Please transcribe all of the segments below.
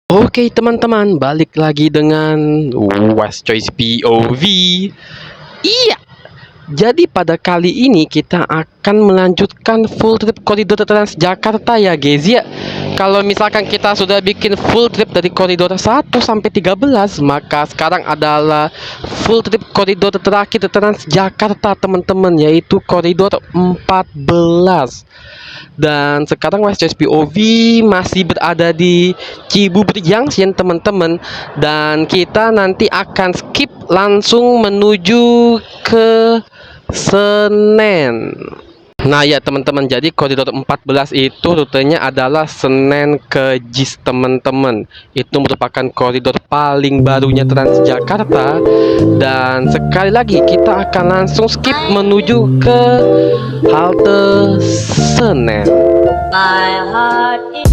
Oke teman-teman, balik lagi dengan West Choice POV. Iya, jadi pada kali ini kita akan melanjutkan full trip koridor Transjakarta ya guys ya. Kalau misalkan kita sudah bikin full trip dari koridor 1 sampai 13, maka sekarang adalah full trip koridor terakhir Transjakarta teman-teman, yaitu koridor 14. Dan sekarang West Choice POV masih berada di Cibubur Junction teman-teman, dan kita nanti akan skip langsung menuju ke Senen. Nah ya teman-teman, jadi koridor 14 itu rutenya adalah Senen ke JIS teman-teman. Itu merupakan koridor paling barunya Transjakarta. Dan sekali lagi kita akan langsung skip menuju ke halte Senen. My heart is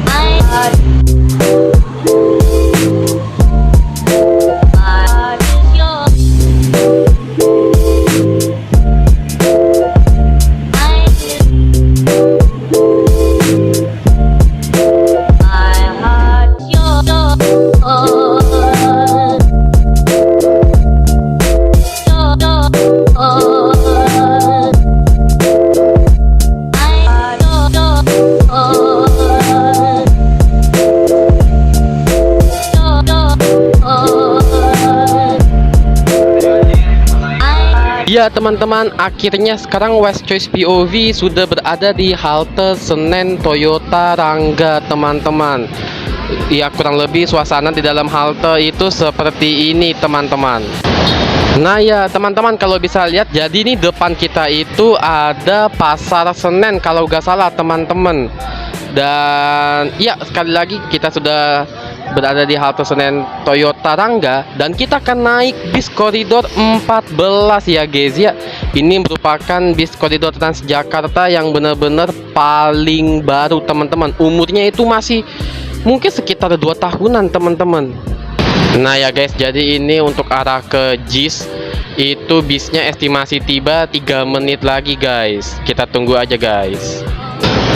my heart. My heart is yours. My heart is yours. Ya teman-teman, akhirnya sekarang West Choice POV sudah berada di halte Senen Toyota Rangga teman-teman. Ya kurang lebih suasana di dalam halte itu seperti ini teman-teman. Nah ya teman-teman, kalau bisa lihat, jadi ini depan kita itu ada Pasar Senen kalau nggak salah teman-teman. Dan ya sekali lagi kita sudah berada di halte Senen Toyota Rangga, dan kita akan naik bis koridor 14 ya guys ya. Ini merupakan bis koridor Transjakarta yang benar-benar paling baru teman-teman. Umurnya itu masih mungkin sekitar 2 tahunan teman-teman. Nah ya guys, jadi ini untuk arah ke JIS itu bisnya estimasi tiba 3 menit lagi guys. Kita tunggu aja guys.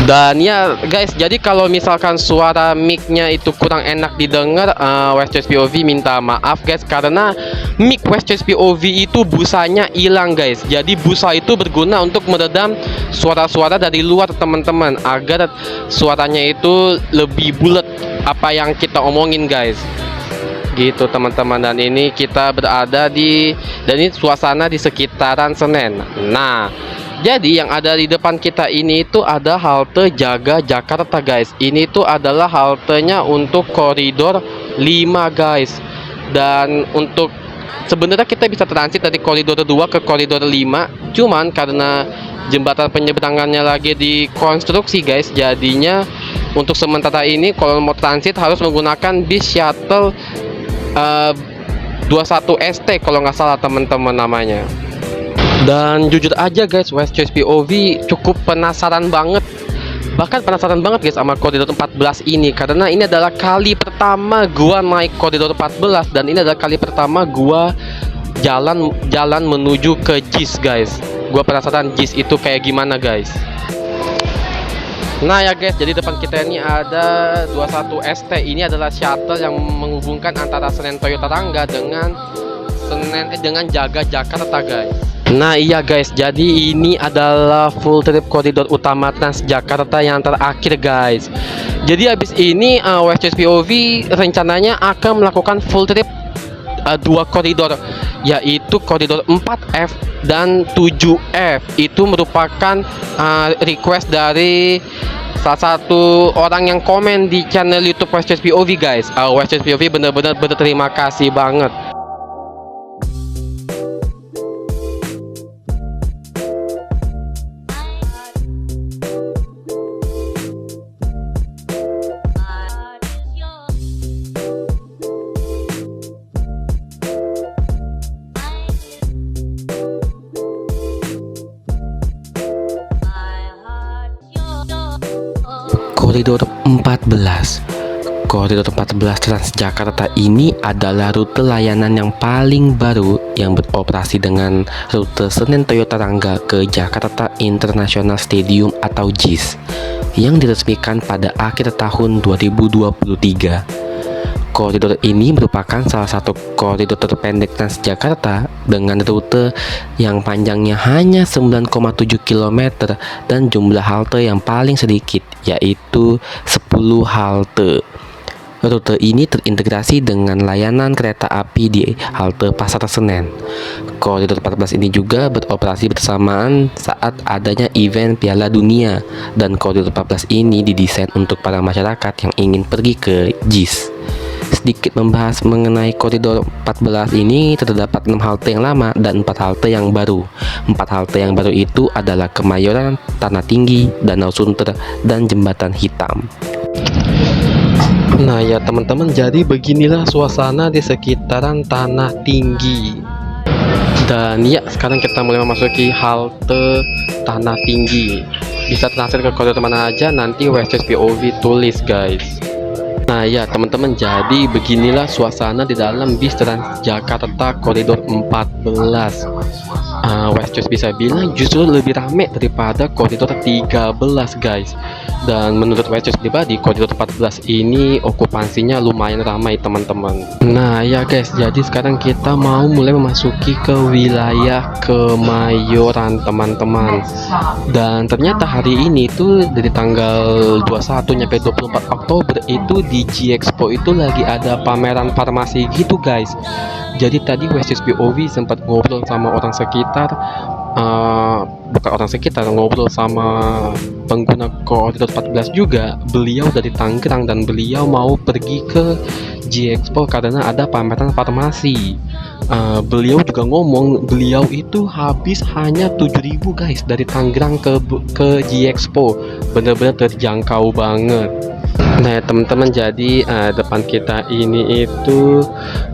Dan ya guys, jadi kalau misalkan suara mic-nya itu kurang enak didengar, West Choice POV minta maaf guys, karena mic West Choice POV itu busanya hilang guys. Jadi busa itu berguna untuk meredam suara-suara dari luar teman-teman, agar suaranya itu lebih bulat apa yang kita omongin guys. Gitu teman-teman. Dan ini kita berada di, dan ini suasana di sekitaran Senen. Nah, jadi yang ada di depan kita ini itu ada halte Jaga Jakarta guys. Ini tuh adalah haltenya untuk koridor 5 guys. Dan untuk sebenarnya kita bisa transit dari koridor 2 ke koridor 5, cuman karena jembatan penyeberangannya lagi dikonstruksi guys, jadinya untuk sementara ini kalau mau transit harus menggunakan bis shuttle 21 ST kalau nggak salah teman-teman namanya. Dan jujur aja guys, West Choice POV cukup penasaran banget, bahkan penasaran banget guys sama koridor 14 ini, karena ini adalah kali pertama gua naik koridor 14, dan ini adalah kali pertama gua jalan menuju ke JIS guys. Gua penasaran JIS itu kayak gimana guys. Nah ya guys, jadi depan kita ini ada 21 ST. Ini adalah shuttle yang menghubungkan antara Senen Toyota Rangga dengan dengan Jaga Jakarta guys. Nah iya guys, jadi ini adalah full trip koridor utama Transjakarta yang terakhir guys. Jadi habis ini West Choice POV rencananya akan melakukan full trip 2 koridor, yaitu koridor 4F dan 7F. Itu merupakan request dari salah satu orang yang komen di channel YouTube West Choice POV guys. West Choice POV benar-benar berterima kasih banget. Koridor 14. Koridor 14 Transjakarta ini adalah rute layanan yang paling baru yang beroperasi dengan rute Senen Toyota Rangga ke Jakarta International Stadium atau JIS. yang diresmikan pada akhir tahun 2023. Koridor ini merupakan salah satu koridor terpendek Transjakarta dengan rute yang panjangnya hanya 9,7 km dan jumlah halte yang paling sedikit, yaitu 10 halte. Rute ini terintegrasi dengan layanan kereta api di halte Pasar Senen. Koridor 14 ini juga beroperasi bersamaan saat adanya event Piala Dunia, dan koridor 14 ini didesain untuk para masyarakat yang ingin pergi ke JIS. Sedikit membahas mengenai koridor 14 ini, terdapat 6 halte yang lama dan 4 halte yang baru. 4 halte yang baru itu adalah Kemayoran, Tanah Tinggi, Danau Sunter, dan Jembatan Hitam. Nah ya teman-teman, jadi beginilah suasana di sekitaran Tanah Tinggi. Dan ya, sekarang kita mulai memasuki halte Tanah Tinggi. Bisa transit ke koridor mana aja, nanti Westchoice POV tulis guys. Nah ya teman-teman, jadi beginilah suasana di dalam bis Transjakarta koridor 14. Westchoice bisa bilang justru lebih rame daripada koridor 13 guys. Dan menurut Westchoice pribadi, koridor 14 ini okupansinya lumayan ramai teman-teman. Nah ya guys, jadi sekarang kita mau mulai memasuki ke wilayah Kemayoran teman-teman. Dan ternyata hari ini tuh dari tanggal 21 nyampe 24 Oktober itu di G-Expo itu lagi ada pameran farmasi gitu guys. Jadi tadi Westchoice POV sempat ngobrol sama orang sekitar, bukan orang sekitar, ngobrol sama pengguna koridor 14 juga. Beliau dari Tangerang dan beliau mau pergi ke G-Expo karena ada pameran farmasi. Beliau juga ngomong beliau itu habis hanya 7.000 guys dari Tangerang ke G-Expo. Bener-bener terjangkau banget. Nah ya teman-teman, jadi depan kita ini itu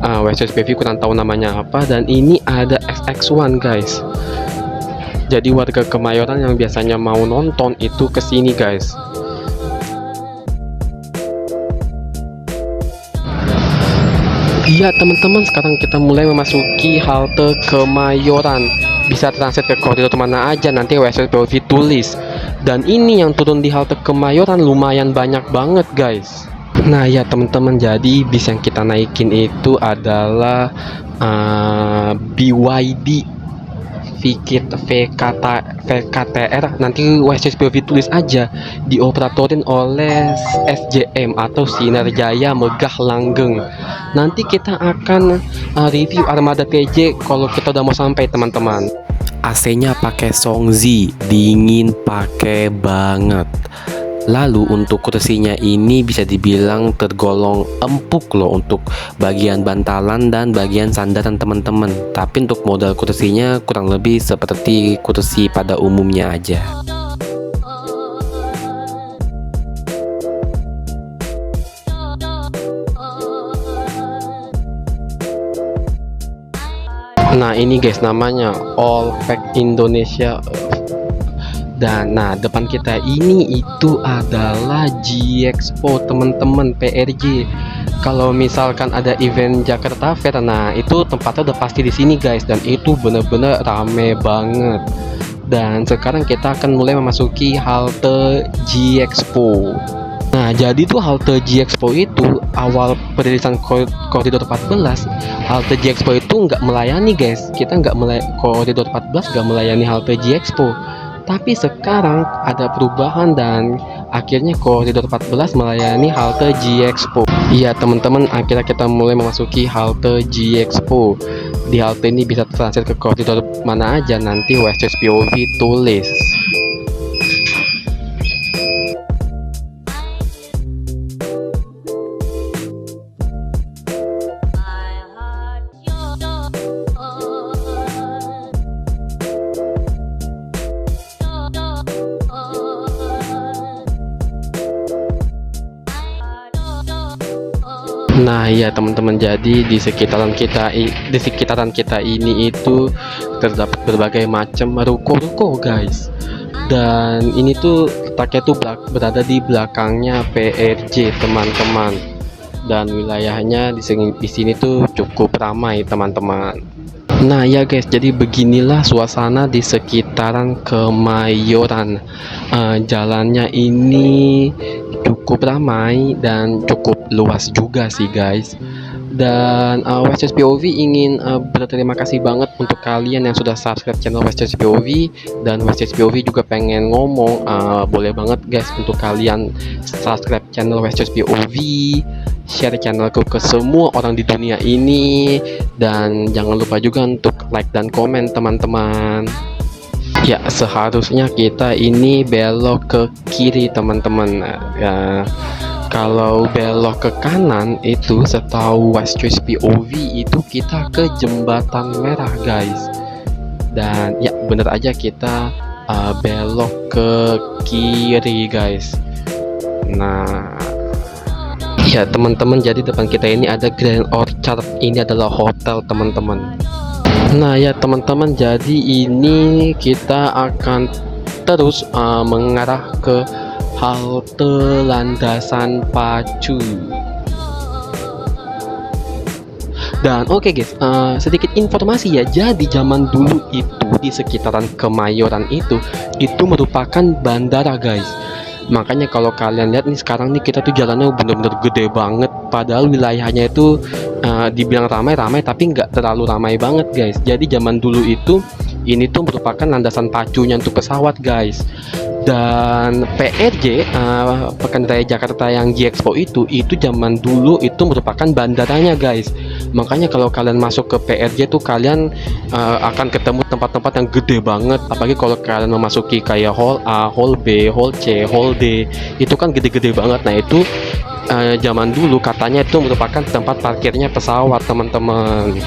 Westchoice POV, kurang tahu namanya apa, dan ini ada XX1 guys. Jadi warga Kemayoran yang biasanya mau nonton itu kesini guys. Iya teman-teman, sekarang kita mulai memasuki halte Kemayoran. Bisa transit ke koridor mana aja, nanti Westchoice POV tulis. Dan ini yang turun di halte Kemayoran lumayan banyak banget guys. Nah ya teman-teman, jadi bis yang kita naikin itu adalah BYD VKTR. Nanti Westchoice POV tulis aja, dioperatorin oleh SJM atau Sinar Jaya Megah Langgeng. Nanti kita akan review armada PJ kalau kita udah mau sampai teman-teman. AC-nya pakai Songzi, dingin pakai banget. Lalu untuk kursinya ini bisa dibilang tergolong empuk loh untuk bagian bantalan dan bagian sandaran teman-teman. Tapi untuk model kursinya kurang lebih seperti kursi pada umumnya aja. Nah ini guys, namanya All Pack Indonesia. Dan nah depan kita ini itu adalah G-Expo teman-teman, PRJ. Kalau misalkan ada event Jakarta Fair, nah itu tempatnya udah pasti di sini guys, dan itu bener-bener rame banget. Dan sekarang kita akan mulai memasuki halte G-Expo. Nah jadi tuh halte G-Expo itu awal perilisan koridor 14, halte G-Expo itu nggak melayani guys. Kita nggak koridor 14 nggak melayani halte G-Expo. Tapi sekarang ada perubahan dan akhirnya koridor 14 melayani halte G-Expo. Iya teman-teman, akhirnya kita mulai memasuki halte G-Expo. Di halte ini bisa transit ke koridor mana aja, nanti Westchoice POV tulis. Nah ya teman-teman, jadi di sekitaran kita ini itu terdapat berbagai macam ruko-ruko guys. Dan ini tuh letaknya tuh berada di belakangnya PRJ teman-teman. Dan wilayahnya di sini tuh cukup ramai teman-teman. Nah ya guys, jadi beginilah suasana di sekitaran Kemayoran. Jalannya ini cukup ramai dan cukup luas juga sih guys. Dan West POV ingin berterima kasih banget untuk kalian yang sudah subscribe channel West POV. Dan West POV juga pengen ngomong, boleh banget guys untuk kalian subscribe channel West POV, share channelku ke semua orang di dunia ini, dan jangan lupa juga untuk like dan komen teman-teman. Ya, seharusnya kita ini belok ke kiri teman-teman. Ya, kalau belok ke kanan itu setahu West Choice POV itu kita ke jembatan merah guys. Dan ya bener aja kita belok ke kiri guys. Nah ya teman-teman, jadi depan kita ini ada Grand Orchard. Ini adalah hotel teman-teman. Nah ya teman-teman, jadi ini kita akan terus mengarah ke halte landasan pacu. Dan oke guys, sedikit informasi ya. Jadi zaman dulu itu di sekitaran Kemayoran itu merupakan bandara guys. Makanya kalau kalian lihat nih sekarang nih, kita tuh jalannya bener-bener gede banget. Padahal wilayahnya itu dibilang ramai-ramai tapi nggak terlalu ramai banget guys. Jadi zaman dulu itu ini tuh merupakan landasan pacunya untuk pesawat guys. Dan PRJ, Pekan Raya Jakarta yang G-Expo itu zaman dulu itu merupakan bandaranya guys. Makanya kalau kalian masuk ke PRJ tuh kalian akan ketemu tempat-tempat yang gede banget. Apalagi kalau kalian memasuki kayak hall A, hall B, hall C, hall D, itu kan gede-gede banget. Nah itu zaman dulu katanya itu merupakan tempat parkirnya pesawat teman-teman.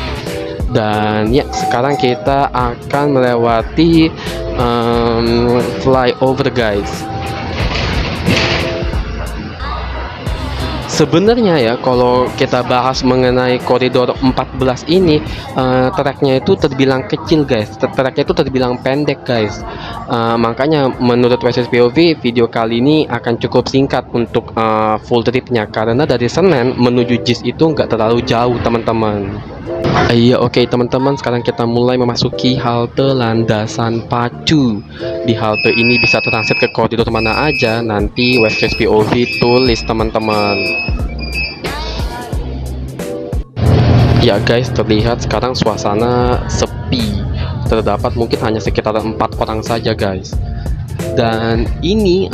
Dan ya sekarang kita akan melewati flyover guys. Sebenarnya ya kalau kita bahas mengenai koridor 14 ini, treknya itu terbilang kecil guys, treknya itu terbilang pendek guys. Makanya menurut WSS POV video kali ini akan cukup singkat untuk full tripnya, karena dari Senen menuju JIS itu nggak terlalu jauh teman-teman. Iya oke teman-teman, sekarang kita mulai memasuki halte landasan pacu. Di halte ini bisa transit ke koridor mana aja, nanti WSS POV tulis teman-teman. Ya guys, terlihat sekarang suasana sepi. Terdapat mungkin hanya sekitar 4 orang saja guys. Dan ini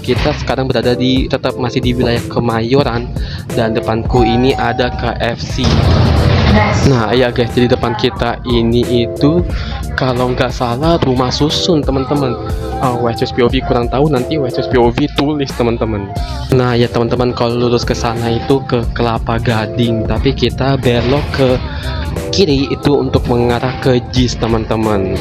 kita sekarang berada di tetap masih di wilayah Kemayoran, dan depanku ini ada KFC. Nah ya guys, jadi depan kita ini itu kalau nggak salah rumah susun teman-teman. WSS POV kurang tahu, nanti WSS POV tulis teman-teman. Nah ya teman-teman, kalau lurus ke sana itu ke Kelapa Gading, tapi kita belok ke kiri itu untuk mengarah ke JIS teman-teman.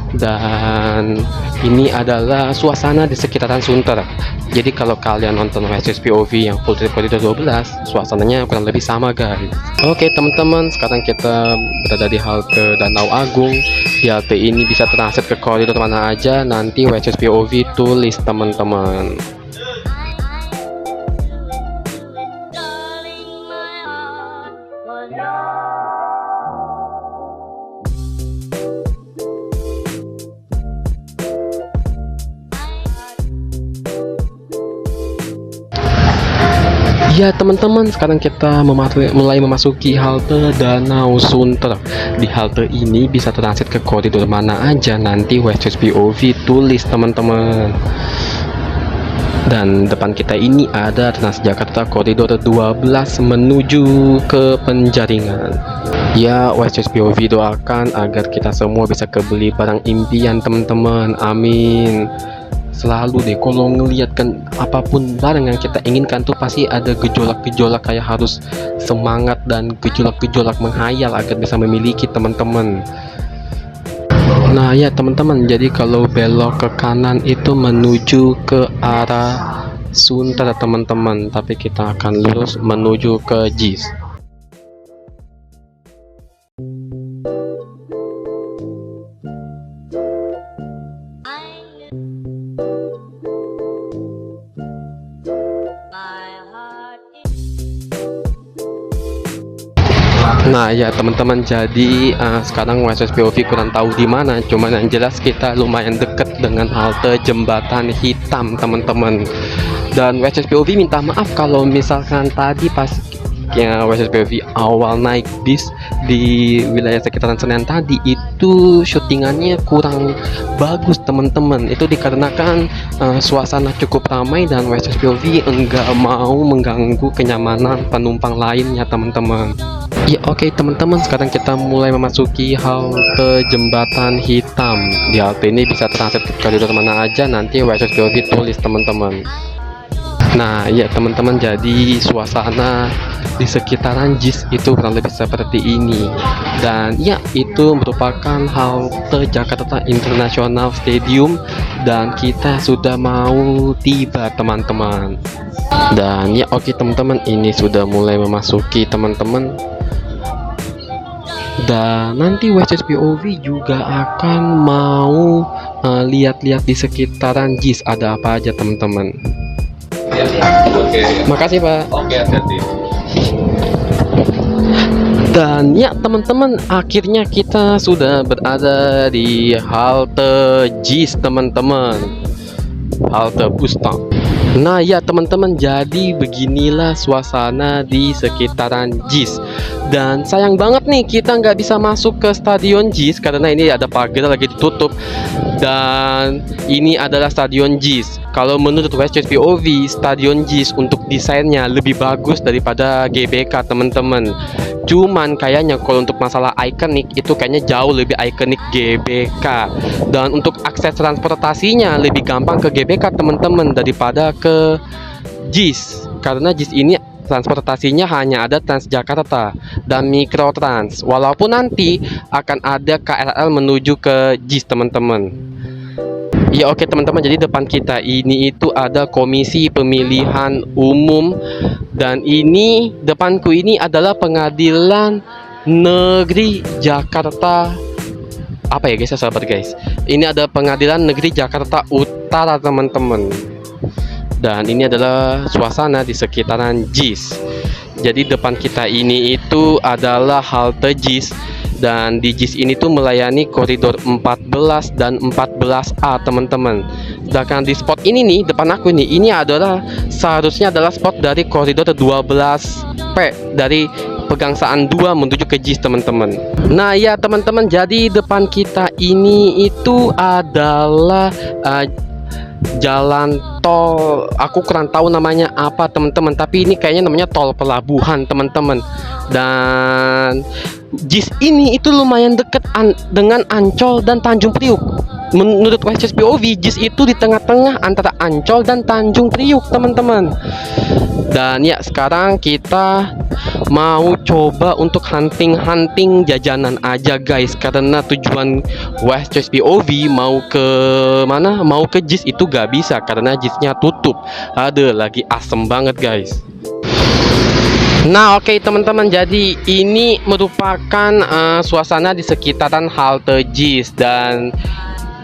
Dan ini adalah suasana di sekitaran Sunter. Jadi kalau kalian nonton WSS POV yang full trip koridor 12, suasananya kurang lebih sama guys. Oke teman-teman, sekarang kita berada di halte Danau Agung. Di halte ini bisa transit ke koridor mana aja, nanti WSS POV tulis teman-teman. Darling, my heart was yours. Ya teman-teman, sekarang kita mulai memasuki halte Danau Sunter. Di halte ini bisa transit ke koridor mana aja, nanti WSS POV tulis teman-teman. Dan depan kita ini ada Transjakarta koridor 12 menuju ke Penjaringan. Ya, WSS POV doakan agar kita semua bisa kebeli barang impian teman-teman, amin. Selalu deh kalau ngelihat kan apapun barang yang kita inginkan tuh pasti ada gejolak-gejolak, kayak harus semangat dan gejolak-gejolak menghayal agar bisa memiliki teman-teman. Nah ya teman-teman, jadi kalau belok ke kanan itu menuju ke arah Sunter teman-teman, tapi kita akan lurus menuju ke JIS. Nah ya teman-teman, jadi sekarang West POV kurang tahu di mana, cuman yang jelas kita lumayan deket dengan halte jembatan hitam teman-teman. Dan West POV minta maaf kalau misalkan tadi pas ya West POV awal naik bis di wilayah sekitaran Senen tadi itu syutingannya kurang bagus teman-teman. Itu dikarenakan suasana cukup ramai dan West POV enggak mau mengganggu kenyamanan penumpang lainnya teman-teman. Ya oke teman-teman, sekarang kita mulai memasuki halte jembatan hitam. Di halte ini bisa transit ke koridor mana aja, nanti West POV tulis teman-teman. Nah ya teman-teman, jadi suasana di sekitaran JIS itu kurang lebih seperti ini. Dan ya, itu merupakan halte Jakarta International Stadium dan kita sudah mau tiba teman-teman. Dan ya oke teman-teman, ini sudah mulai memasuki teman-teman. Dan nanti West POV juga akan mau lihat-lihat di sekitaran JIS ada apa aja teman-teman. Oke. Makasih Pak. Oke, hati-hati. Dan ya teman-teman, akhirnya kita sudah berada di halte JIS teman-teman, halte bus stop. Nah ya teman-teman, jadi beginilah suasana di sekitaran JIS. Dan sayang banget nih kita nggak bisa masuk ke stadion JIS karena ini ada pagar lagi ditutup. Dan ini adalah stadion JIS. Kalau menurut West POV, stadion JIS untuk desainnya lebih bagus daripada GBK teman-teman. Cuman kayaknya kalau untuk masalah ikonik itu kayaknya jauh lebih ikonik GBK. Dan untuk akses transportasinya lebih gampang ke GBK teman-teman daripada ke JIS. Karena JIS ini transportasinya hanya ada Transjakarta dan Mikrotrans. Walaupun nanti akan ada KRL menuju ke JIS teman-teman. Ya oke teman-teman, jadi depan kita ini itu ada Komisi Pemilihan Umum. Dan ini depanku ini adalah Pengadilan Negeri Jakarta. Apa ya guys, ya sabar guys. Ini ada Pengadilan Negeri Jakarta Utara teman-teman. Dan ini adalah suasana di sekitaran JIS. Jadi depan kita ini itu adalah halte JIS. Dan di JIS ini tuh melayani koridor 14 dan 14A teman-teman. Sedangkan di spot ini nih, depan aku nih, ini adalah seharusnya adalah spot dari koridor 12P dari Pegangsaan 2 menuju ke JIS teman-teman. Nah ya teman-teman, jadi depan kita ini itu adalah jalan tol, aku kurang tahu namanya apa teman-teman, tapi ini kayaknya namanya tol pelabuhan teman-teman. Dan JIS ini itu lumayan dekat dengan Ancol dan Tanjung Priuk. Menurut West POV, JIS itu di tengah-tengah antara Ancol dan Tanjung Priuk teman-teman. Dan ya sekarang kita mau coba untuk hunting jajanan aja guys, karena tujuan West POV mau ke mana, mau ke JIS itu gak bisa karena JIS-nya tutup. Aduh, lagi asem banget guys. Nah oke teman-teman, jadi ini merupakan suasana di sekitaran halte JIS. Dan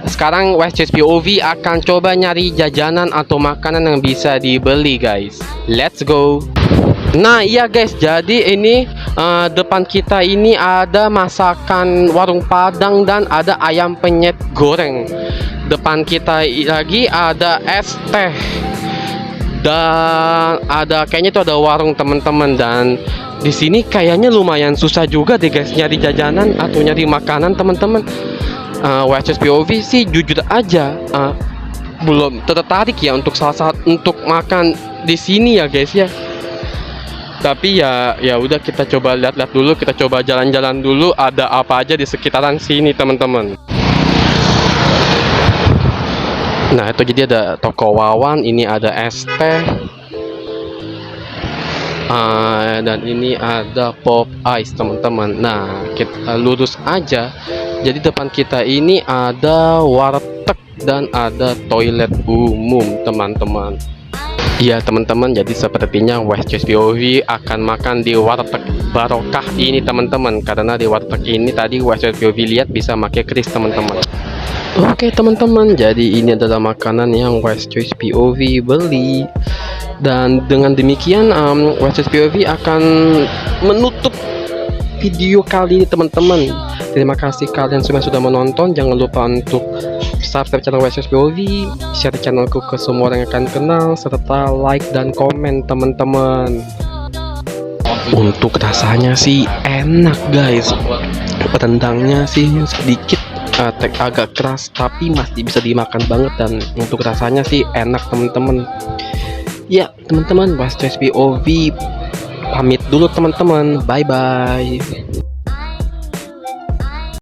sekarang West POV akan coba nyari jajanan atau makanan yang bisa dibeli guys. Let's go. Nah iya guys, jadi ini depan kita ini ada masakan warung Padang dan ada ayam penyet goreng. Depan kita lagi ada es teh. Dan ada kayaknya itu ada warung teman-teman. Dan di sini kayaknya lumayan susah juga deh guys nyari jajanan atau nyari makanan teman-teman. West POV sih jujur aja belum tertarik ya untuk untuk makan di sini ya guys ya. Tapi ya udah, kita coba lihat-lihat dulu, kita coba jalan-jalan dulu ada apa aja di sekitaran sini teman-teman. Nah itu jadi ada toko Wawan, ini ada es teh, dan ini ada pop ice teman-teman. Nah kita lurus aja. Jadi depan kita ini ada warteg dan ada toilet umum teman-teman. Iya teman-teman, jadi sepertinya West POV akan makan di warteg barokah ini teman-teman. Karena di warteg ini tadi West POV lihat bisa pakai kris teman-teman. Oke teman-teman, jadi ini adalah makanan yang West POV beli. Dan dengan demikian West POV akan menutup video kali ini teman-teman. Terima kasih kalian semua sudah menonton. Jangan lupa untuk subscribe channel West Choice POV, share channelku ke semua orang yang akan kenal, serta like dan komen teman-teman. Untuk rasanya sih enak guys, rendangnya sih sedikit agak keras tapi masih bisa dimakan banget, dan untuk rasanya sih enak teman-teman. Ya teman-teman, West Choice POV pamit dulu teman-teman, bye bye.